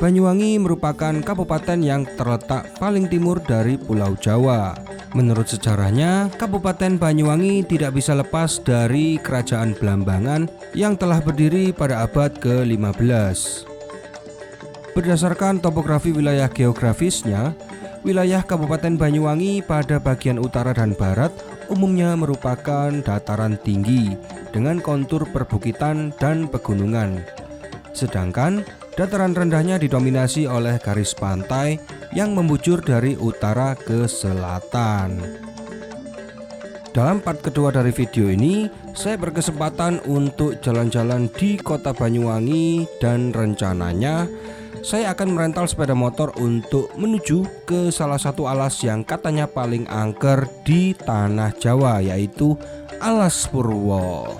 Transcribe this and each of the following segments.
Banyuwangi merupakan kabupaten yang terletak paling timur dari Pulau Jawa. Menurut sejarahnya, Kabupaten Banyuwangi tidak bisa lepas dari Kerajaan Blambangan yang telah berdiri pada abad ke-15. Berdasarkan topografi wilayah geografisnya, wilayah Kabupaten Banyuwangi pada bagian utara dan barat umumnya merupakan dataran tinggi dengan kontur perbukitan dan pegunungan. Sedangkan dataran rendahnya didominasi oleh garis pantai yang membujur dari utara ke selatan. Dalam part kedua dari video ini, saya berkesempatan untuk jalan-jalan di kota Banyuwangi dan rencananya saya akan merental sepeda motor untuk menuju ke salah satu alas yang katanya paling angker di tanah Jawa, yaitu Alas Purwo.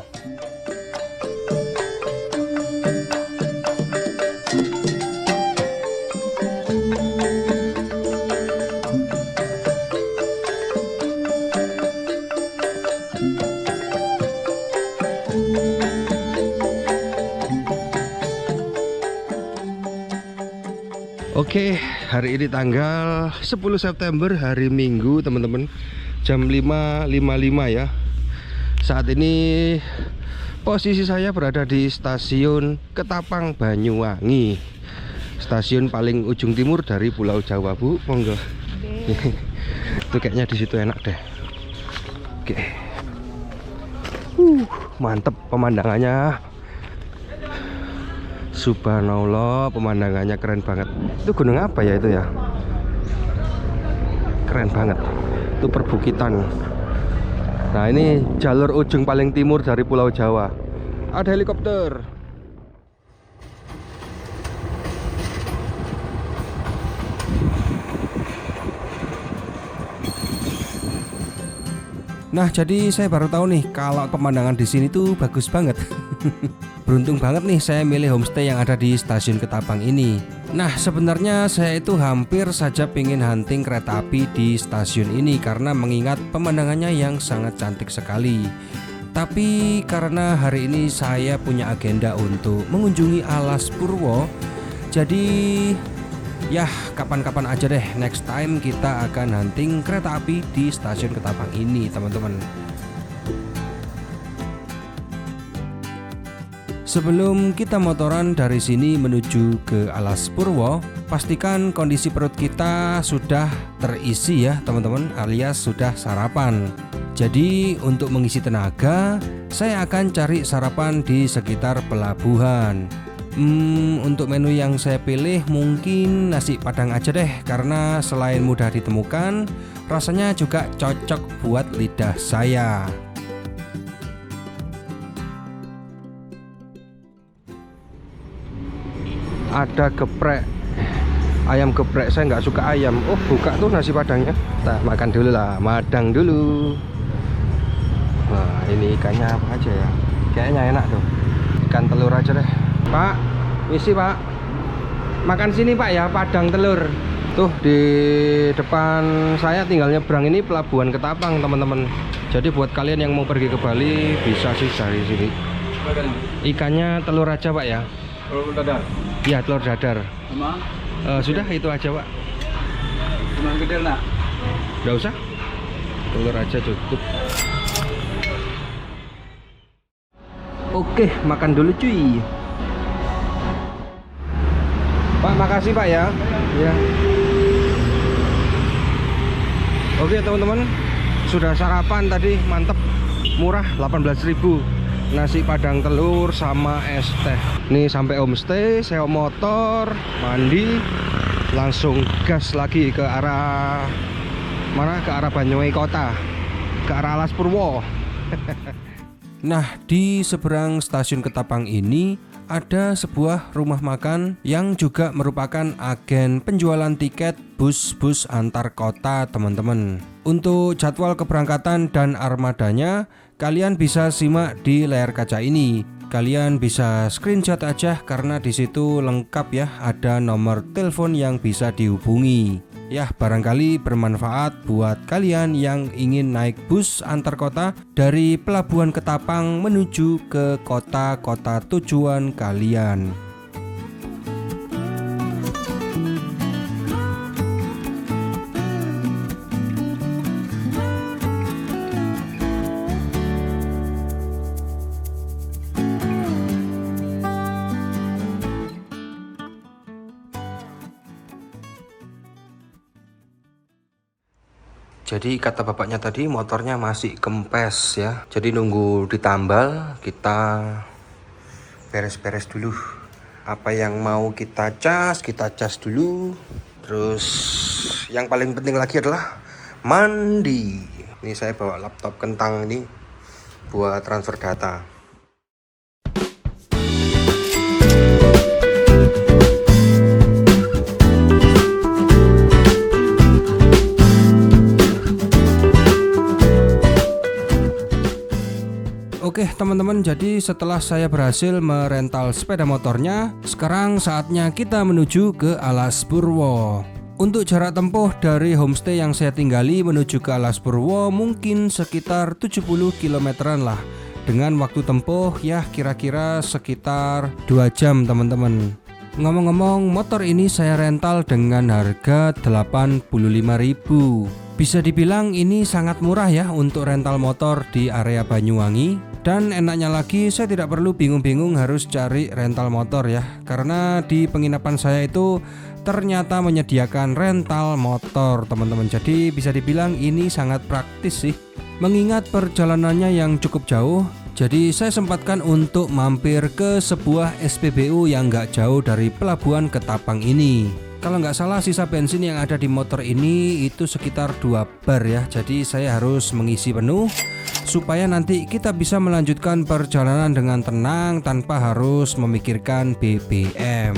Oke, hari ini tanggal 10 September, hari Minggu teman-teman, jam 5.55 ya. Saat ini posisi saya berada di stasiun Ketapang Banyuwangi, stasiun paling ujung timur dari Pulau Jawa, Bu. Monggo. Itu kayaknya di situ enak deh. Oke. Mantep pemandangannya. Subhanallah, pemandangannya keren banget. Itu gunung apa ya itu ya? Keren banget. Itu perbukitan. Nah, ini jalur ujung paling timur dari Pulau Jawa. Ada helikopter. Nah, jadi saya baru tahu nih kalau pemandangan di sini tuh bagus banget. Beruntung banget nih saya milih homestay yang ada di stasiun Ketapang ini. Nah, sebenarnya saya itu hampir saja pengen hunting kereta api di stasiun ini karena mengingat pemandangannya yang sangat cantik sekali. Tapi karena hari ini saya punya agenda untuk mengunjungi Alas Purwo, jadi ya kapan-kapan aja deh, next time kita akan hunting kereta api di stasiun Ketapang ini, teman-teman. Sebelum kita motoran dari sini menuju ke Alas Purwo, pastikan kondisi perut kita sudah terisi ya teman-teman, alias sudah sarapan. Jadi untuk mengisi tenaga, saya akan cari sarapan di sekitar pelabuhan. Untuk menu yang saya pilih mungkin nasi padang aja deh, karena selain mudah ditemukan, rasanya juga cocok buat lidah saya. Ada geprek, ayam geprek. Saya nggak suka ayam. Oh, buka tuh nasi padangnya. Kita makan dulu lah, madang dulu. Nah, ini ikannya apa aja ya? Kayaknya enak tuh. Ikan telur aja deh. Pak, misi Pak. Makan sini Pak ya, padang telur. Tuh di depan saya tinggal nyebrang ini pelabuhan Ketapang, teman-teman. Jadi buat kalian yang mau pergi ke Bali bisa sih dari sini. Ikannya telur aja Pak ya. Telur dadar. Iya, telur dadar. Sama? Sudah itu aja Pak. Cuma gede nak? Nggak usah. Telur aja cukup. Oke, makan dulu cuy. Pak, makasih Pak ya. Ya. Oke teman-teman, sudah sarapan tadi, mantep, murah, 18.000. Nasi padang telur sama es teh. Nih sampai homestay, sewa motor, mandi, langsung gas lagi ke arah mana? Ke arah Banyuwangi kota, ke arah Alas Purwo. Nah, di seberang stasiun Ketapang ini ada sebuah rumah makan yang juga merupakan agen penjualan tiket bus-bus antar kota, teman-teman. Untuk jadwal keberangkatan dan armadanya, kalian bisa simak di layar kaca ini. Kalian bisa screenshot aja karena di situ lengkap ya, ada nomor telepon yang bisa dihubungi. Ya, barangkali bermanfaat buat kalian yang ingin naik bus antar kota dari Pelabuhan Ketapang menuju ke kota-kota tujuan kalian. Jadi kata bapaknya tadi motornya masih kempes ya. Jadi nunggu ditambal, kita beres-beres dulu. Apa yang mau kita cas dulu. Terus yang paling penting lagi adalah mandi. Ini saya bawa laptop kentang ini buat transfer data. Oke teman-teman, jadi setelah saya berhasil merental sepeda motornya, sekarang saatnya kita menuju ke Alas Purwo. Untuk jarak tempuh dari homestay yang saya tinggali menuju ke Alas Purwo mungkin sekitar 70 kilometeran lah. Dengan waktu tempuh ya kira-kira sekitar 2 jam teman-teman. Ngomong-ngomong, motor ini saya rental dengan harga 85.000. Bisa dibilang ini sangat murah ya untuk rental motor di area Banyuwangi. Dan enaknya lagi saya tidak perlu bingung-bingung harus cari rental motor ya. Karena di penginapan saya itu ternyata menyediakan rental motor teman-teman. Jadi bisa dibilang ini sangat praktis sih. Mengingat perjalanannya yang cukup jauh, jadi saya sempatkan untuk mampir ke sebuah SPBU yang gak jauh dari pelabuhan Ketapang ini. Kalau nggak salah sisa bensin yang ada di motor ini itu sekitar 2 bar ya. Jadi saya harus mengisi penuh supaya nanti kita bisa melanjutkan perjalanan dengan tenang tanpa harus memikirkan BBM.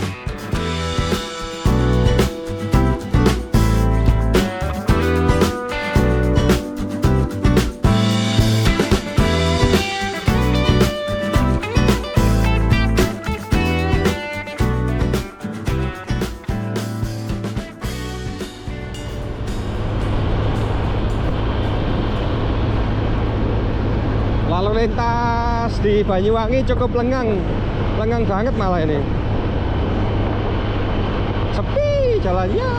Lalu lintas di Banyuwangi cukup lengang banget malah ini. Sepi jalannya.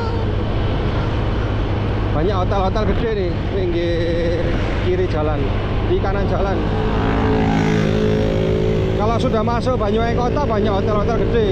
Banyak hotel-hotel gede nih pinggir kiri jalan, di kanan jalan. Kalau sudah masuk Banyuwangi kota banyak hotel-hotel gede.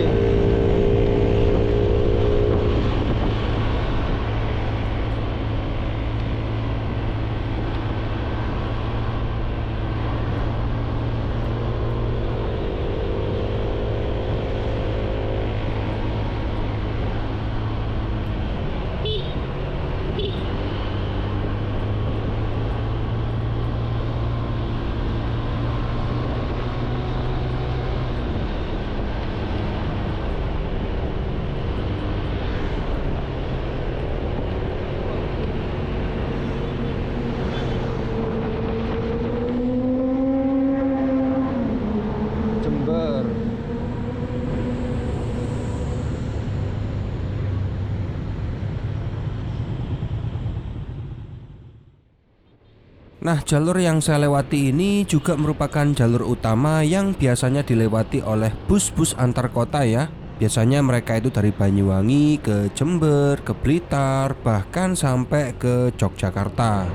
Nah, jalur yang saya lewati ini juga merupakan jalur utama yang biasanya dilewati oleh bus-bus antar kota ya. Biasanya mereka itu dari Banyuwangi ke Jember, ke Blitar, bahkan sampai ke Yogyakarta.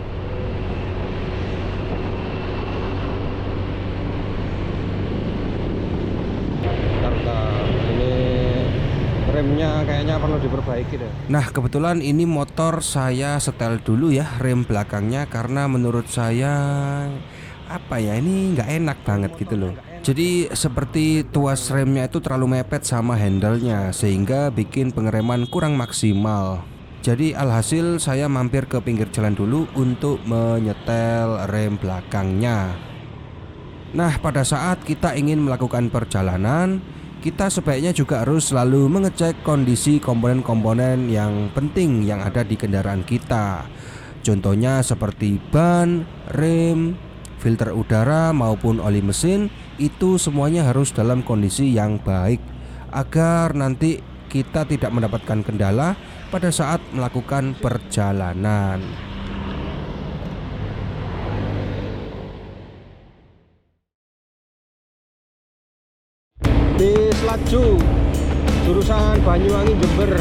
Remnya kayaknya perlu diperbaiki deh. Nah kebetulan ini motor saya setel dulu ya rem belakangnya, karena menurut saya ini nggak enak banget gitu loh. Jadi seperti tuas remnya itu terlalu mepet sama handle-nya sehingga bikin pengereman kurang maksimal. Jadi alhasil saya mampir ke pinggir jalan dulu untuk menyetel rem belakangnya. Nah pada saat kita ingin melakukan perjalanan, kita sebaiknya juga harus selalu mengecek kondisi komponen-komponen yang penting yang ada di kendaraan kita. Contohnya seperti ban, rem, filter udara maupun oli mesin, itu semuanya harus dalam kondisi yang baik agar nanti kita tidak mendapatkan kendala pada saat melakukan perjalanan. Bis laju jurusan Banyuwangi Jember.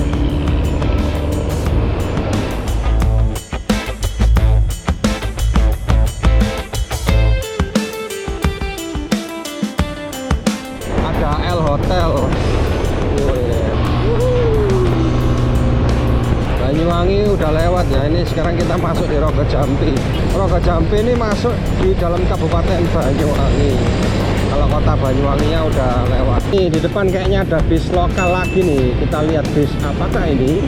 Ada L Hotel. Banyuwangi Banyuwangi udah lewat ya. Ini sekarang kita masuk di Rogo Jampi. Rogo Jampi ini masuk di dalam Kabupaten Banyuwangi. Kalau kota Banyuwanginya udah lewat. Nih di depan kayaknya ada bis lokal lagi nih. Kita lihat bis apakah ini?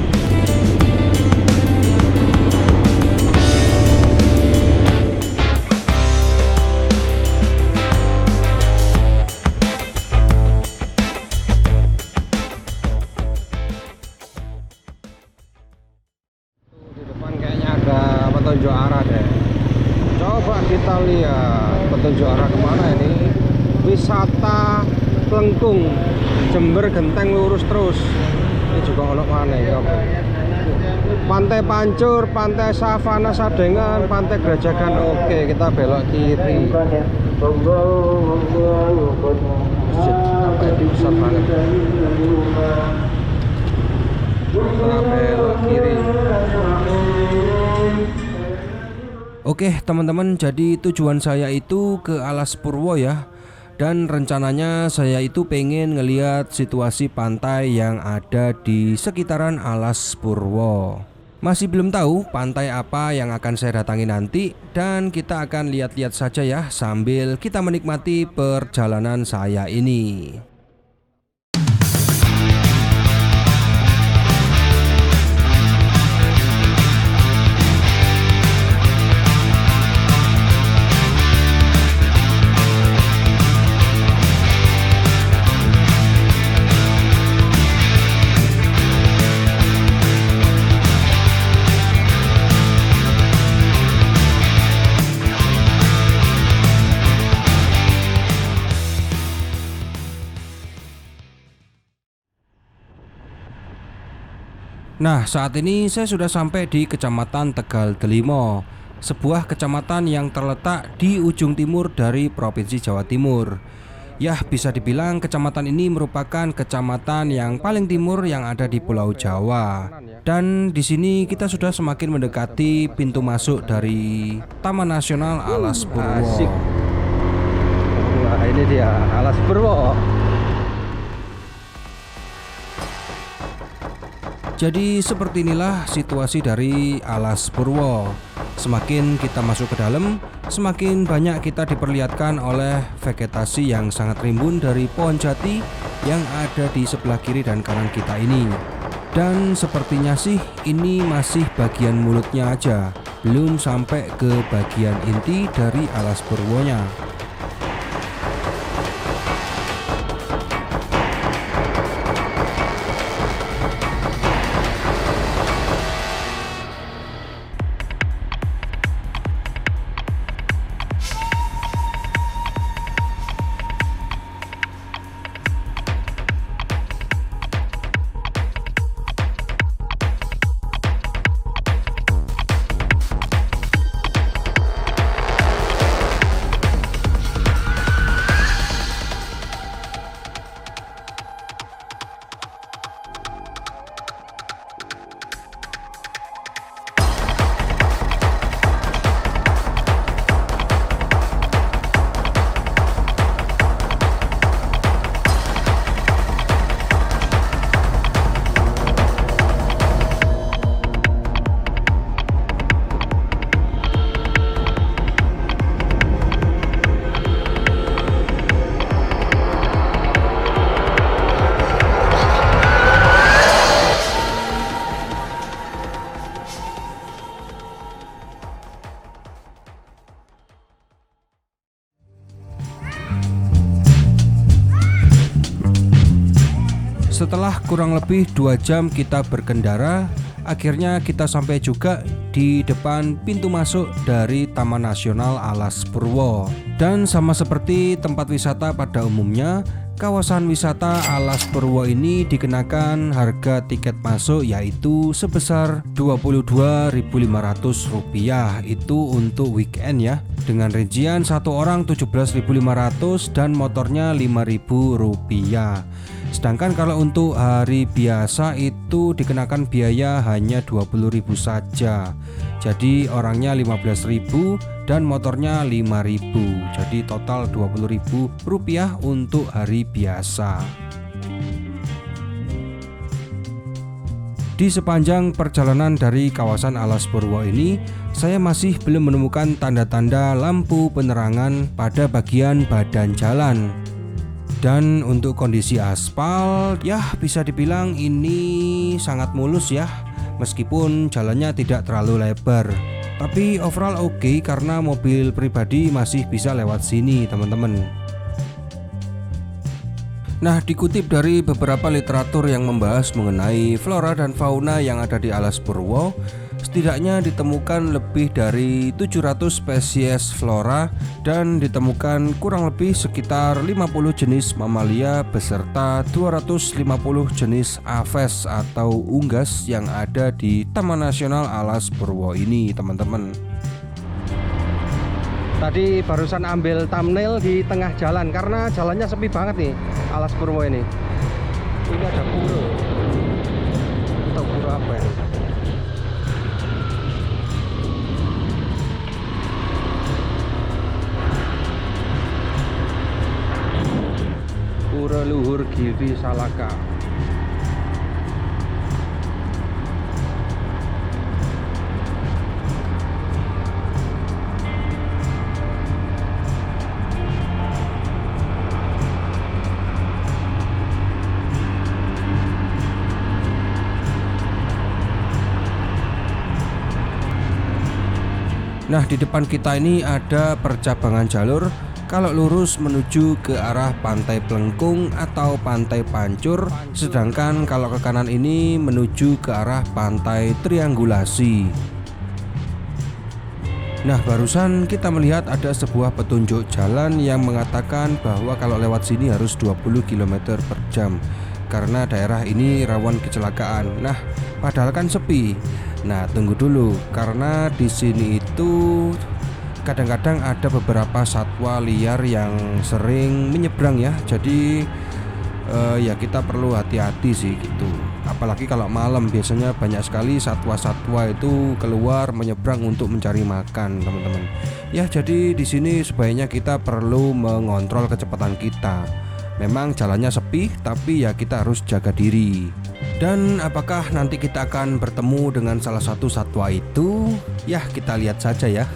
Petunjuk arah deh. Coba kita lihat petunjuk arah kemana ini. Wisata Klengkung Jember Genteng lurus terus. Ini juga ono mana ya. Pantai Pancur, Pantai Savana Sadengan, Pantai Grajagan. Oke, kita belok kiri. Besar banget. Kita belok kiri. Oke teman-teman, jadi tujuan saya itu ke Alas Purwo ya. Dan rencananya saya itu pengen ngeliat situasi pantai yang ada di sekitaran Alas Purwo. Masih belum tahu pantai apa yang akan saya datangi nanti. Dan kita akan lihat-lihat saja ya sambil kita menikmati perjalanan saya ini. Nah, saat ini saya sudah sampai di Kecamatan Tegal Delimo, sebuah kecamatan yang terletak di ujung timur dari Provinsi Jawa Timur. Ya, bisa dibilang kecamatan ini merupakan kecamatan yang paling timur yang ada di Pulau Jawa. Dan di sini kita sudah semakin mendekati pintu masuk dari Taman Nasional Alas Purwo. Nah, ini dia Alas Purwo. Jadi seperti inilah situasi dari Alas Purwo. Semakin kita masuk ke dalam, semakin banyak kita diperlihatkan oleh vegetasi yang sangat rimbun dari pohon jati yang ada di sebelah kiri dan kanan kita ini. Dan sepertinya sih ini masih bagian mulutnya aja, belum sampai ke bagian inti dari Alas Purwonya. Setelah kurang lebih 2 jam kita berkendara, akhirnya kita sampai juga di depan pintu masuk dari Taman Nasional Alas Purwo. Dan sama seperti tempat wisata pada umumnya, kawasan wisata Alas Purwo ini dikenakan harga tiket masuk yaitu sebesar Rp22.500. Itu untuk weekend ya, dengan rincian satu orang Rp17.500 dan motornya Rp5.000. Sedangkan kalau untuk hari biasa itu dikenakan biaya hanya Rp20.000 saja. Jadi orangnya Rp15.000 dan motornya Rp5.000. Jadi total Rp20.000 untuk hari biasa. Di sepanjang perjalanan dari kawasan Alas Purwo ini, saya masih belum menemukan tanda-tanda lampu penerangan pada bagian badan jalan. Dan untuk kondisi aspal, ya bisa dibilang ini sangat mulus ya, meskipun jalannya tidak terlalu lebar. Tapi overall oke karena mobil pribadi masih bisa lewat sini teman-teman. Nah, dikutip dari beberapa literatur yang membahas mengenai flora dan fauna yang ada di Alas Purwo, setidaknya ditemukan lebih dari 700 spesies flora dan ditemukan kurang lebih sekitar 50 jenis mamalia beserta 250 jenis aves atau unggas yang ada di Taman Nasional Alas Purwo ini, teman-teman. Tadi barusan ambil thumbnail di tengah jalan karena jalannya sepi banget nih Alas Purwo ini. Ini ada pura. Atau pura apa ya? Pura Luhur Givi Salaka. Nah, di depan kita ini ada percabangan jalur. Kalau lurus menuju ke arah Pantai Plengkung atau Pantai Pancur, sedangkan kalau ke kanan ini menuju ke arah Pantai Triangulasi. Nah, barusan kita melihat ada sebuah petunjuk jalan yang mengatakan bahwa kalau lewat sini harus 20 km per jam karena daerah ini rawan kecelakaan. Nah, padahal kan sepi. Nah, tunggu dulu karena di sini itu kadang-kadang ada beberapa satwa liar yang sering menyeberang ya. Jadi ya kita perlu hati-hati sih gitu. Apalagi kalau malam biasanya banyak sekali satwa-satwa itu keluar menyeberang untuk mencari makan, teman-teman. Ya, jadi di sini sebaiknya kita perlu mengontrol kecepatan kita. Memang jalannya sepi, tapi ya kita harus jaga diri. Dan apakah nanti kita akan bertemu dengan salah satu satwa itu? Ya, kita lihat saja ya.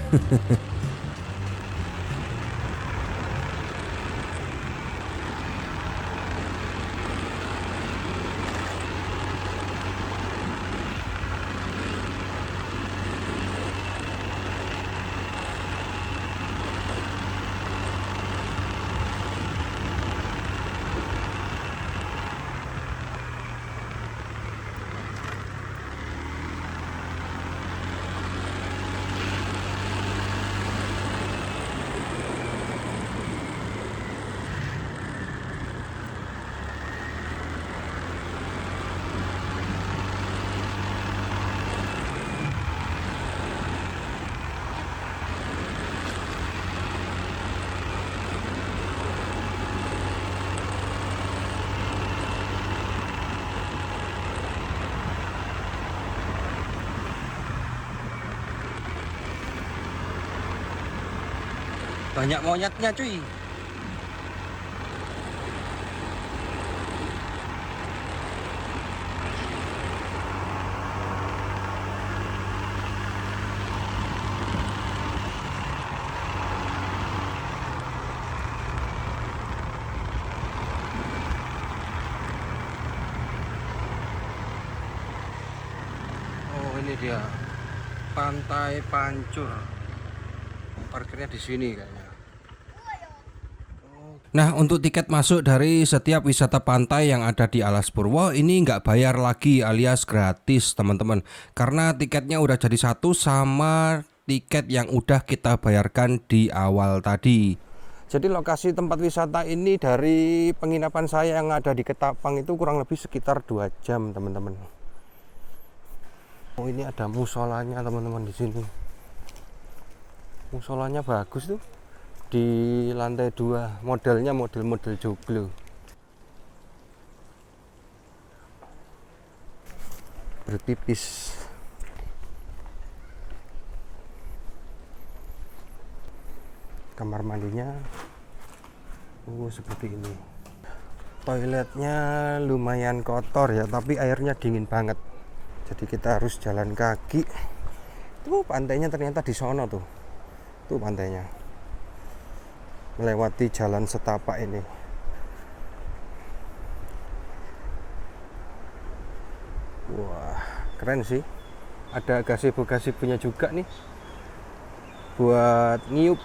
Banyak monyetnya cuy. Oh, ini dia Pantai Pancur. Parkirnya di sini kayaknya. Nah, untuk tiket masuk dari setiap wisata pantai yang ada di Alas Purwo ini nggak bayar lagi alias gratis, teman-teman. Karena tiketnya udah jadi satu sama tiket yang udah kita bayarkan di awal tadi. Jadi lokasi tempat wisata ini dari penginapan saya yang ada di Ketapang itu kurang lebih sekitar 2 jam, teman-teman. Oh, ini ada musolanya, teman-teman, di sini. Musolanya bagus tuh. Di lantai 2, modelnya model joglo. Berpipis. Kamar mandinya seperti ini. Toiletnya lumayan kotor ya, tapi airnya dingin banget. Jadi kita harus jalan kaki. Tuh pantainya ternyata di sono tuh. Tuh pantainya. Melewati jalan setapak ini. Wah, keren sih. Ada gazebo-gazebonya juga nih. Buat ngiup.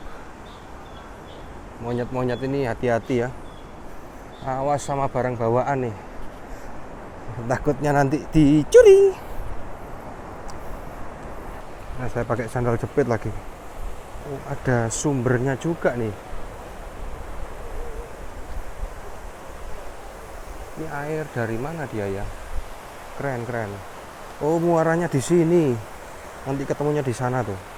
Monyet-monyet ini hati-hati ya. Awas sama barang bawaan nih. Takutnya nanti dicuri. Nah, saya pakai sandal jepit lagi. Oh, ada sumbernya juga nih. Ini air dari mana dia ya? Keren. Oh, muaranya di sini. Nanti ketemunya di sana tuh.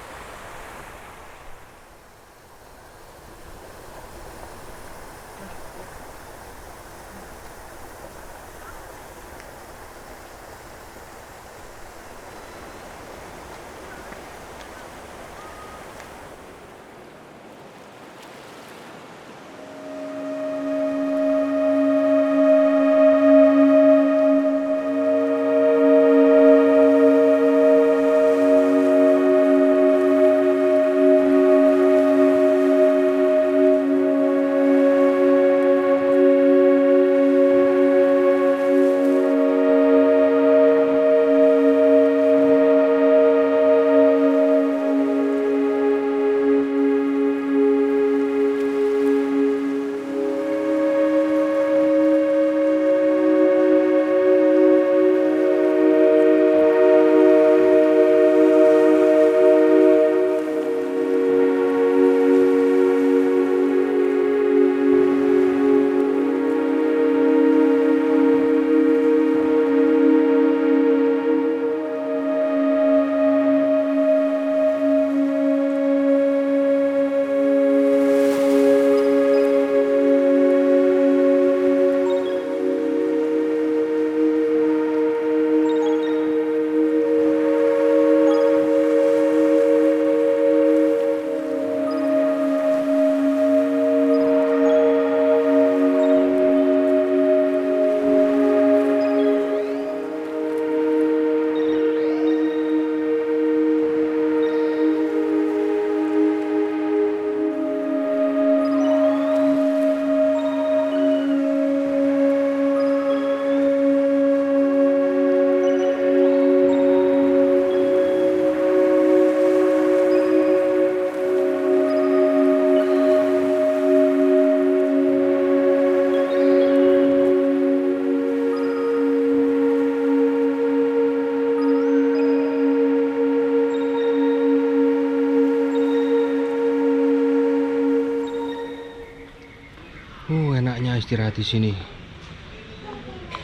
Enaknya istirahat di sini.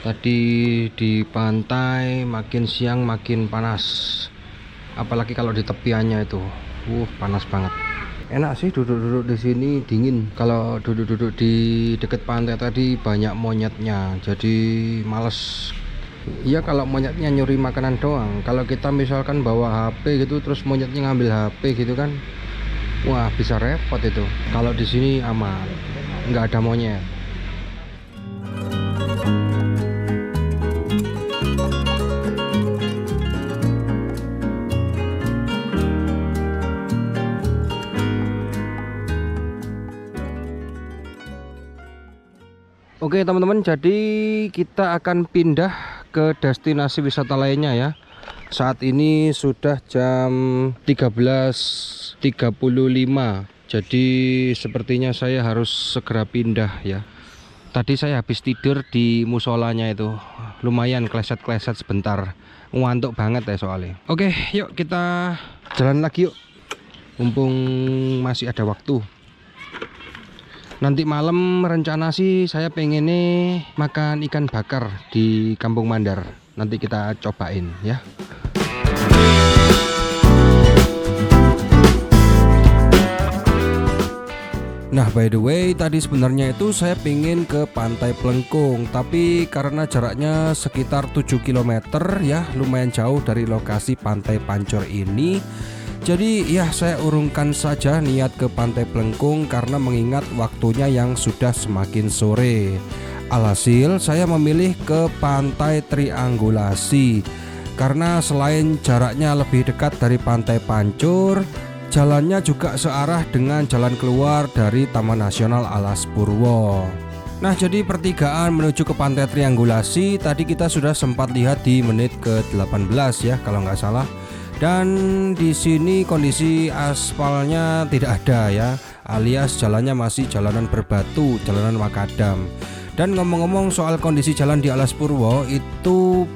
Tadi di pantai makin siang makin panas. Apalagi kalau di tepiannya itu. Panas banget. Enak sih duduk-duduk di sini, dingin. Kalau duduk-duduk di dekat pantai tadi banyak monyetnya. Jadi males. Iya, kalau monyetnya nyuri makanan doang. Kalau kita misalkan bawa HP gitu terus monyetnya ngambil HP gitu kan. Wah, bisa repot itu. Kalau di sini aman. Nggak ada monyet. Oke teman-teman, jadi kita akan pindah ke destinasi wisata lainnya ya. Saat ini sudah jam 13.35. Jadi sepertinya saya harus segera pindah ya. Tadi saya habis tidur di musolanya itu. Lumayan kleset-kleset sebentar. Ngantuk banget ya soalnya. Oke, yuk kita jalan lagi yuk. Mumpung masih ada waktu. Nanti malam rencana sih saya pengen nih makan ikan bakar di Kampung Mandar. Nanti kita cobain ya. Nah, by the way, tadi sebenarnya itu saya pengen ke Pantai Plengkung, tapi karena jaraknya sekitar 7 km ya, lumayan jauh dari lokasi Pantai Pancor ini. Jadi ya saya urungkan saja niat ke Pantai Plengkung karena mengingat waktunya yang sudah semakin sore. Alhasil saya memilih ke Pantai Triangulasi. karena selain jaraknya lebih dekat dari Pantai Pancur, jalannya juga searah dengan jalan keluar dari Taman Nasional Alas Purwo. Nah, jadi pertigaan menuju ke Pantai Triangulasi tadi kita sudah sempat lihat di menit ke-18 ya kalau nggak salah. Dan di sini kondisi aspalnya tidak ada ya, alias jalannya masih jalanan berbatu, jalanan makadam. Dan ngomong-ngomong soal kondisi jalan di Alas Purwo, itu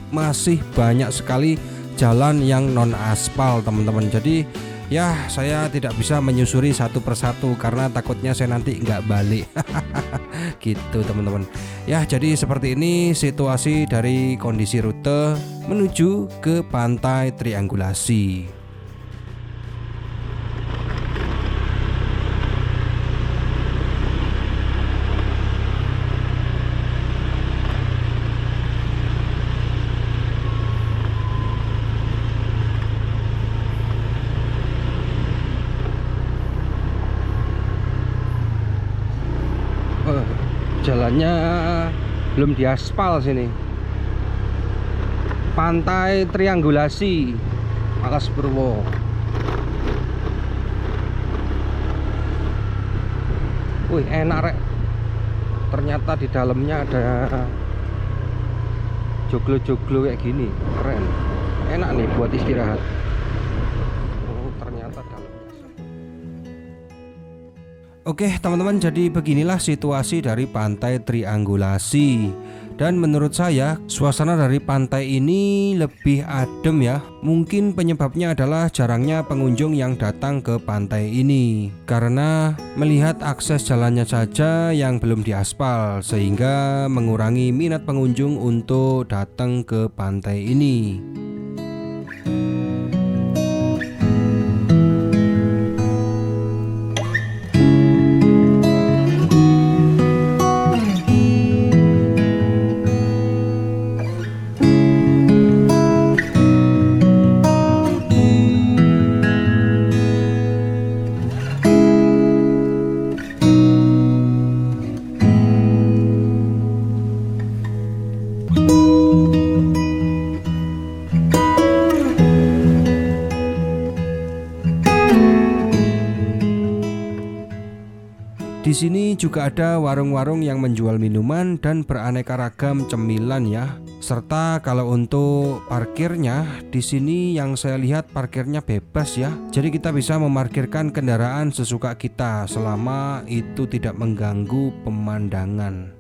masih banyak sekali jalan yang non aspal teman-teman. Jadi ya saya tidak bisa menyusuri satu persatu karena takutnya saya nanti nggak balik. Gitu teman-teman. Ya, jadi seperti ini situasi dari kondisi rute menuju ke Pantai Triangulasi. Jalannya belum diaspal sini. Pantai Triangulasi Alas Purwo. Wih, enak rek. Ternyata di dalamnya ada joglo-joglo kayak gini. Keren. Enak nih buat istirahat. Oh, ternyata dalamnya. Oke teman-teman, jadi beginilah situasi dari Pantai Triangulasi. Dan menurut saya suasana dari pantai ini lebih adem ya. Mungkin penyebabnya adalah jarangnya pengunjung yang datang ke pantai ini, karena melihat akses jalannya saja yang belum diaspal, sehingga mengurangi minat pengunjung untuk datang ke pantai ini. Di sini juga ada warung-warung yang menjual minuman dan beraneka ragam cemilan ya. Serta kalau untuk parkirnya di sini yang saya lihat parkirnya bebas ya. Jadi kita bisa memarkirkan kendaraan sesuka kita selama itu tidak mengganggu pemandangan.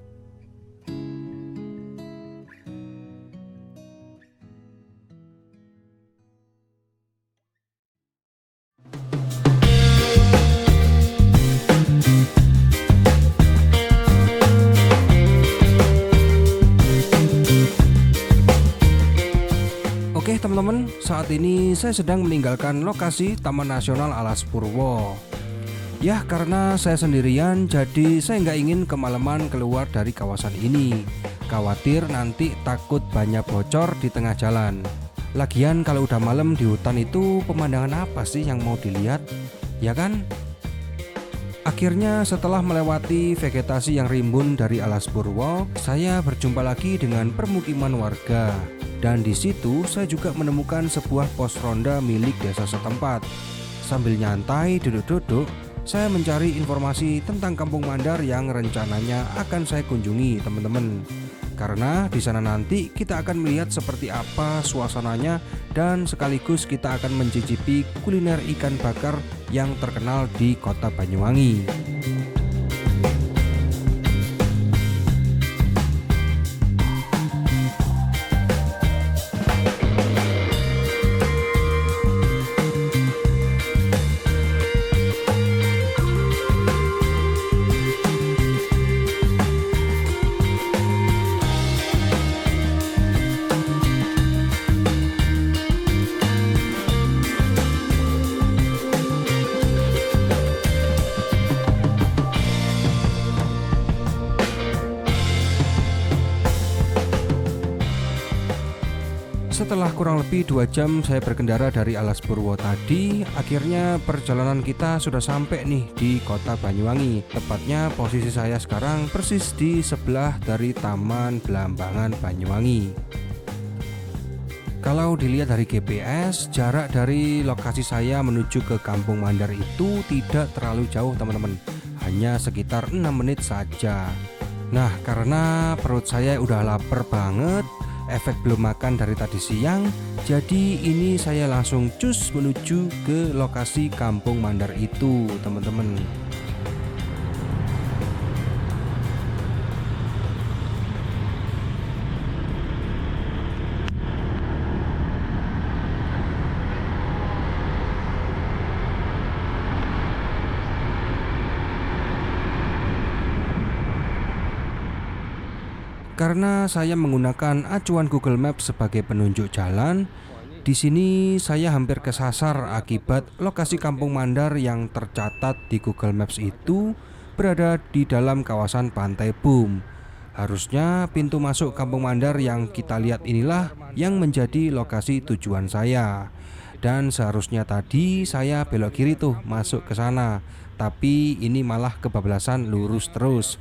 Oke teman-teman, saat ini saya sedang meninggalkan lokasi Taman Nasional Alas Purwo. Ya, karena saya sendirian, jadi saya nggak ingin kemalaman keluar dari kawasan ini. Khawatir nanti takut banyak bocor di tengah jalan. Lagian kalau udah malam di hutan itu pemandangan apa sih yang mau dilihat? Ya kan? Akhirnya setelah melewati vegetasi yang rimbun dari Alas Purwo, saya berjumpa lagi dengan permukiman warga. Dan di situ saya juga menemukan sebuah pos ronda milik desa setempat. Sambil nyantai duduk-duduk, saya mencari informasi tentang Kampung Mandar yang rencananya akan saya kunjungi teman-teman. Karena di sana nanti kita akan melihat seperti apa suasananya dan sekaligus kita akan mencicipi kuliner ikan bakar yang terkenal di Kota Banyuwangi. Setelah kurang lebih 2 jam saya berkendara dari Alas Purwo tadi, akhirnya perjalanan kita sudah sampai nih di Kota Banyuwangi. Tepatnya posisi saya sekarang persis di sebelah dari Taman Belambangan Banyuwangi. Kalau dilihat dari GPS, jarak dari lokasi saya menuju ke Kampung Mandar itu tidak terlalu jauh teman-teman, hanya sekitar 6 menit saja. Nah, karena perut saya udah lapar banget, efek belum makan dari tadi siang, jadi ini saya langsung cus menuju ke lokasi Kampung Mandar itu teman-teman. Karena saya menggunakan acuan Google Maps sebagai penunjuk jalan, di sini saya hampir kesasar akibat lokasi Kampung Mandar yang tercatat di Google Maps itu berada di dalam kawasan Pantai Bum. Harusnya pintu masuk Kampung Mandar yang kita lihat inilah yang menjadi lokasi tujuan saya. Dan seharusnya tadi saya belok kiri tuh masuk ke sana, tapi ini malah kebablasan lurus terus.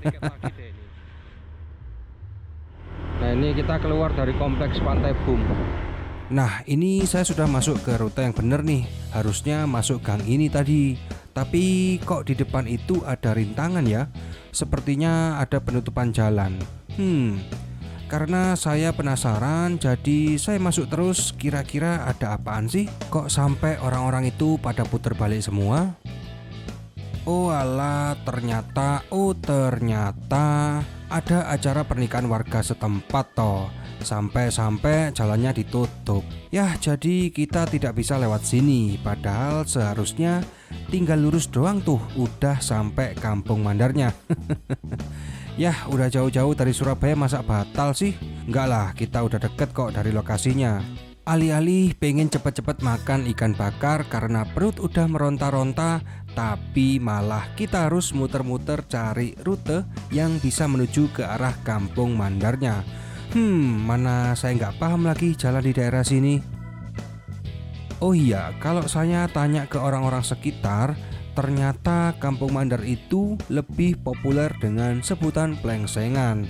Nah, ini kita keluar dari kompleks Pantai Bum. Nah, ini saya sudah masuk ke rute yang benar nih. Harusnya masuk gang ini tadi. Tapi kok di depan itu ada rintangan ya? Sepertinya ada penutupan jalan. Karena saya penasaran, jadi saya masuk terus. Kira-kira ada apaan sih? Kok sampai orang-orang itu pada putar balik semua? Oh alah, ternyata ada acara pernikahan warga setempat toh. Sampai-sampai jalannya ditutup. Yah, jadi kita tidak bisa lewat sini. Padahal seharusnya tinggal lurus doang tuh, udah sampai Kampung Mandarnya. Yah, udah jauh-jauh dari Surabaya masa batal sih? Enggak lah, kita udah deket kok dari lokasinya. Alih-alih pengen cepet-cepet makan ikan bakar karena perut udah meronta-ronta, tapi malah kita harus muter-muter cari rute yang bisa menuju ke arah Kampung Mandarnya. Mana saya nggak paham lagi jalan di daerah sini. Oh iya, kalau saya tanya ke orang-orang sekitar, ternyata Kampung Mandar itu lebih populer dengan sebutan Plengsengan.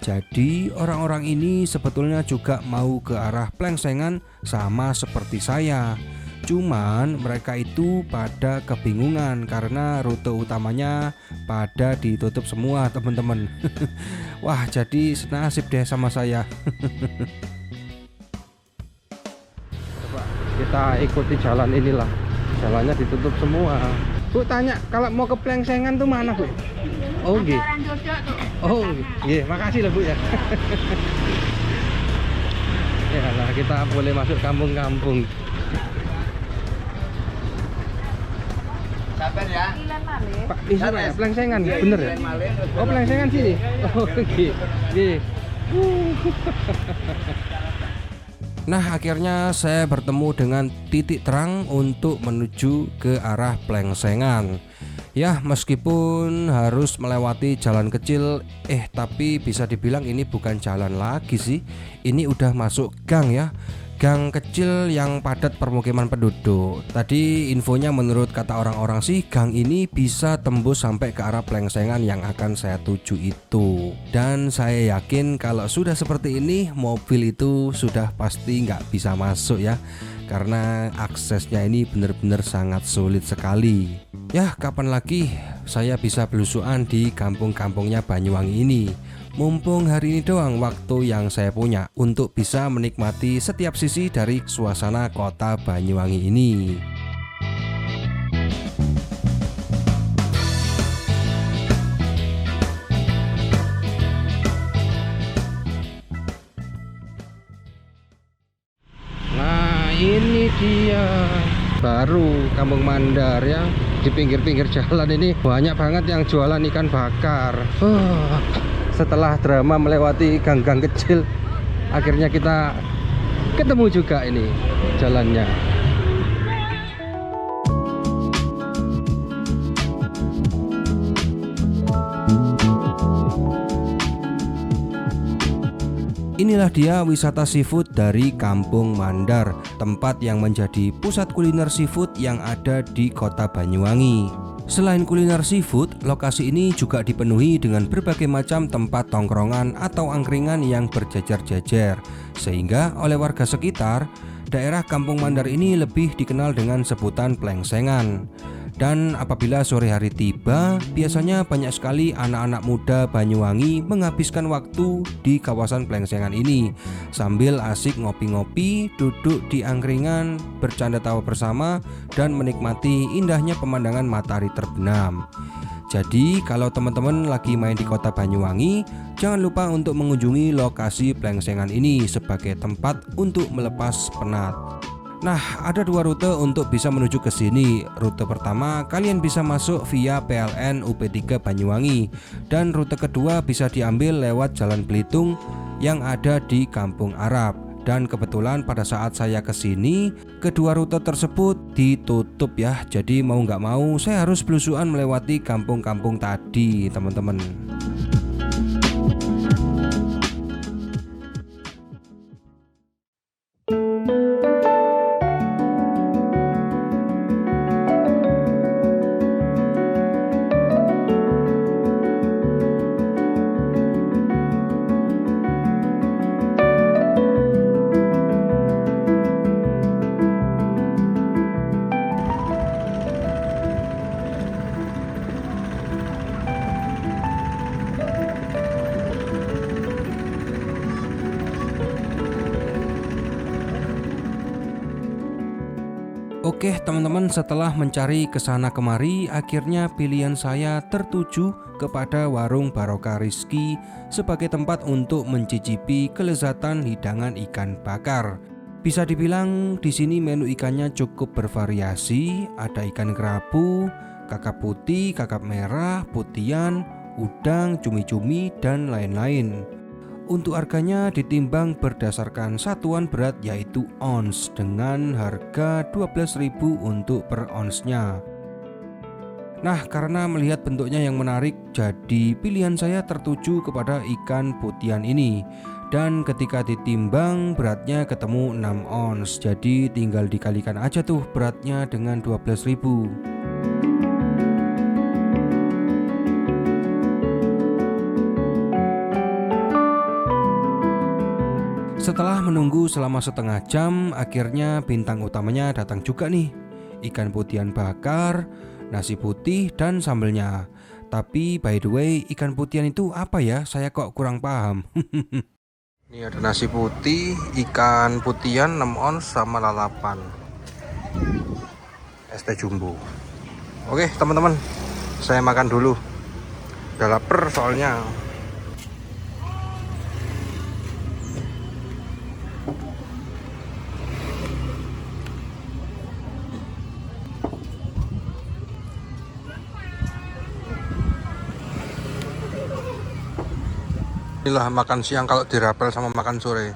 Jadi orang-orang ini sebetulnya juga mau ke arah Plengsengan sama seperti saya. Cuman mereka itu pada kebingungan karena rute utamanya pada ditutup semua teman-teman. Wah, jadi senasib deh sama saya. Coba kita ikuti jalan inilah. Jalannya ditutup semua. Bu tanya kalau mau ke Plengsengan tuh mana, Bu? Oh, nggih. Oh, nggih, makasih loh Bu ya. Ya lah, kita boleh masuk kampung-kampung. Sabar ya. Pak, di sini ya, Plengsengan, bener ya? Oh, Plengsengan sini. Oh, nggih. Nggih. Nah, akhirnya saya bertemu dengan titik terang untuk menuju ke arah Plengsengan. Ya, meskipun harus melewati jalan kecil, tapi bisa dibilang ini bukan jalan lagi sih. Ini udah masuk gang ya. Gang kecil yang padat permukiman penduduk. Tadi infonya menurut kata orang-orang sih, gang ini bisa tembus sampai ke arah Plengsengan yang akan saya tuju itu. Dan saya yakin kalau sudah seperti ini, mobil itu sudah pasti nggak bisa masuk ya, karena aksesnya ini benar-benar sangat sulit sekali. Ya, kapan lagi saya bisa belusuan di kampung-kampungnya Banyuwangi ini. Mumpung hari ini doang waktu yang saya punya untuk bisa menikmati setiap sisi dari suasana kota Banyuwangi ini. Nah, ini dia baru Kampung Mandar ya. Di pinggir-pinggir jalan ini banyak banget yang jualan ikan bakar. Setelah drama melewati gang-gang kecil, akhirnya kita ketemu juga ini jalannya. Inilah dia wisata seafood dari Kampung Mandar, tempat yang menjadi pusat kuliner seafood yang ada di kota Banyuwangi. Selain kuliner seafood, lokasi ini juga dipenuhi dengan berbagai macam tempat tongkrongan atau angkringan yang berjajar-jajar, sehingga oleh warga sekitar, daerah Kampung Mandar ini lebih dikenal dengan sebutan Plengsengan. Dan apabila sore hari tiba, biasanya banyak sekali anak-anak muda Banyuwangi menghabiskan waktu di kawasan Plengsengan ini sambil asik ngopi-ngopi, duduk di angkringan, bercanda tawa bersama, dan menikmati indahnya pemandangan matahari terbenam. Jadi kalau teman-teman lagi main di kota Banyuwangi, jangan lupa untuk mengunjungi lokasi Plengsengan ini sebagai tempat untuk melepas penat. Nah, ada dua rute untuk bisa menuju ke sini. Rute pertama, kalian bisa masuk via PLN UP3 Banyuwangi, dan rute kedua bisa diambil lewat Jalan Belitung yang ada di Kampung Arab. Dan kebetulan pada saat saya ke sini, kedua rute tersebut ditutup ya. Jadi mau nggak mau saya harus belusuan melewati kampung-kampung tadi, teman-teman. Oke teman-teman, setelah mencari kesana kemari, akhirnya pilihan saya tertuju kepada warung Barokah Rizky sebagai tempat untuk mencicipi kelezatan hidangan ikan bakar. Bisa dibilang di sini menu ikannya cukup bervariasi, ada ikan kerapu, kakap putih, kakap merah, putian, udang, cumi-cumi, dan lain-lain. Untuk harganya ditimbang berdasarkan satuan berat yaitu ons dengan harga 12.000 untuk per onsnya. Nah, karena melihat bentuknya yang menarik, jadi pilihan saya tertuju kepada ikan putian ini. Dan ketika ditimbang beratnya ketemu 6 ons, jadi tinggal dikalikan aja tuh beratnya dengan 12.000. Setelah menunggu selama setengah jam, akhirnya bintang utamanya datang juga nih. Ikan putian bakar, nasi putih, dan sambelnya. Tapi by the way, ikan putian itu apa ya? Saya kok kurang paham. Ini ada nasi putih, ikan putian 6 ons sama lalapan. Es teh jumbo. Oke teman-teman, saya makan dulu. Udah lapar soalnya. Inilah makan siang kalau dirapel sama makan sore,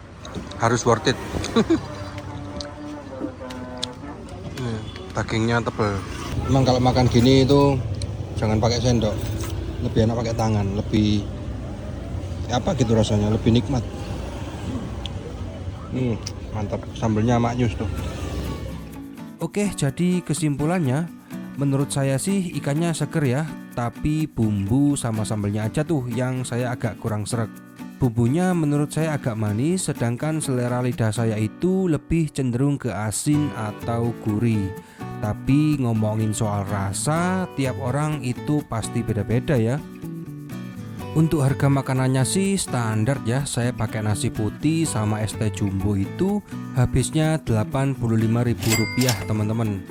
harus worth it. Dagingnya tebel. Emang kalau makan gini itu jangan pakai sendok, lebih enak pakai tangan, lebih apa gitu rasanya, lebih nikmat. Mantap, sambelnya maknyus tuh. Oke, jadi kesimpulannya, menurut saya sih ikannya seger ya, tapi bumbu sama sambelnya aja tuh yang saya agak kurang sreg. Bumbunya menurut saya agak manis, sedangkan selera lidah saya itu lebih cenderung ke asin atau gurih. Tapi ngomongin soal rasa, tiap orang itu pasti beda-beda ya. Untuk harga makanannya sih standar ya, saya pakai nasi putih sama es teh jumbo itu habisnya Rp85.000 teman-teman.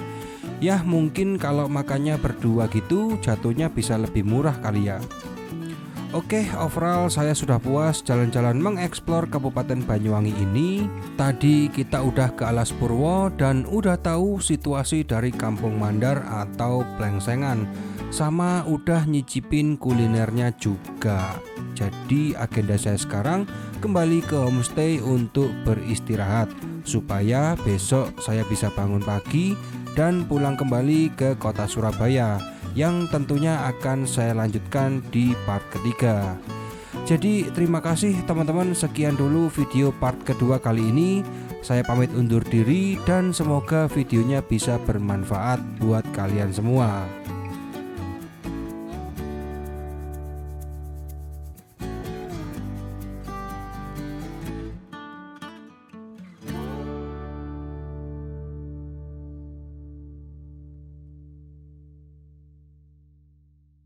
Ya mungkin kalau makannya berdua gitu jatuhnya bisa lebih murah kali ya. Oke, overall saya sudah puas jalan-jalan mengeksplor Kabupaten Banyuwangi ini. Tadi kita udah ke Alas Purwo dan udah tahu situasi dari Kampung Mandar atau Plengsengan, sama udah nyicipin kulinernya juga. Jadi agenda saya sekarang kembali ke homestay untuk beristirahat, supaya besok saya bisa bangun pagi dan pulang kembali ke kota Surabaya, yang tentunya akan saya lanjutkan di part ketiga. Jadi terima kasih teman-teman, sekian dulu video part kedua kali ini. Saya pamit undur diri dan semoga videonya bisa bermanfaat buat kalian semua.